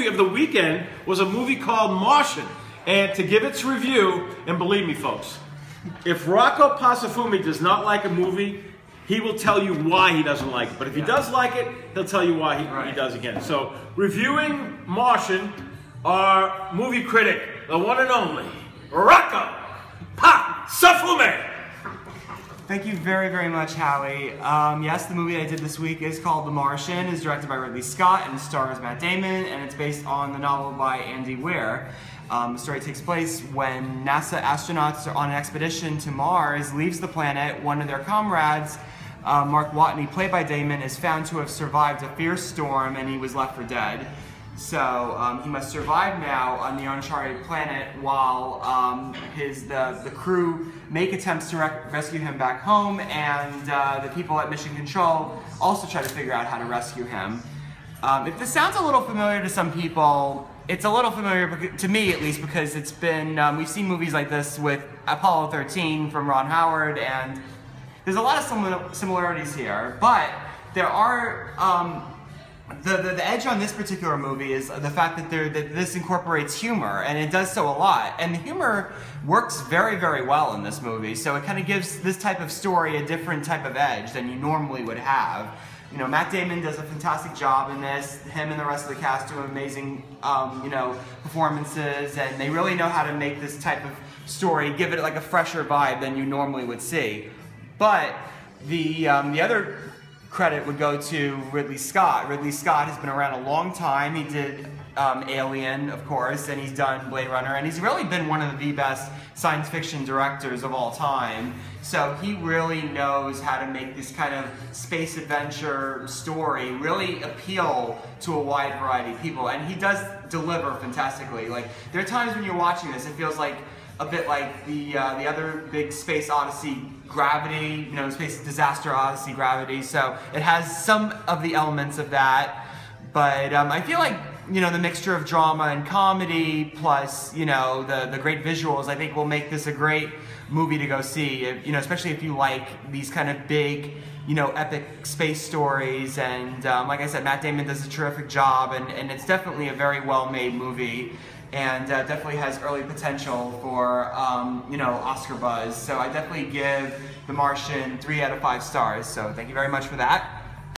movie of the weekend was a movie called Martian. And to give its review, and believe me folks, if Rocco Pasafumi does not like a movie, he will tell you why he doesn't like it. But if he does like it, he'll tell you why he does again. So, reviewing Martian, our movie critic, the one and only, Rocco Pasafumi. Thank you very, very much, Howie. Yes, the movie I did this week is called The Martian. It's directed by Ridley Scott and stars Matt Damon, and it's based on the novel by Andy Weir. The story takes place when NASA astronauts are on an expedition to Mars, leaves the planet. One of their comrades, Mark Watney, played by Damon, is found to have survived a fierce storm, and he was left for dead. So he must survive now on the uncharted planet while the crew make attempts to rescue him back home, and the people at Mission Control also try to figure out how to rescue him. If this sounds a little familiar to some people, it's a little familiar to me, at least, because it's been we've seen movies like this with Apollo 13 from Ron Howard, and there's a lot of similarities here, but there are the edge on this particular movie is the fact that this incorporates humor, and it does so a lot. And the humor works very, very well in this movie, so it kind of gives this type of story a different type of edge than you normally would have. You know, Matt Damon does a fantastic job in this. Him and the rest of the cast do amazing, performances, and they really know how to make this type of story, give it like a fresher vibe than you normally would see. But the other credit would go to Ridley Scott. Ridley Scott has been around a long time. He did Alien, of course, and he's done Blade Runner, and he's really been one of the best science fiction directors of all time. So he really knows how to make this kind of space adventure story really appeal to a wide variety of people, and he does deliver fantastically. Like, there are times when you're watching this, it feels like a bit like the other big space odyssey, Gravity, Space Disaster Odyssey, Gravity. So it has some of the elements of that, but I feel like the mixture of drama and comedy plus the great visuals, I think will make this a great movie to go see. Especially if you like these kind of big epic space stories, and like I said, Matt Damon does a terrific job, and it's definitely a very well-made movie, and definitely has early potential for Oscar buzz. So I definitely give The Martian 3 out of 5 stars. So thank you very much for that.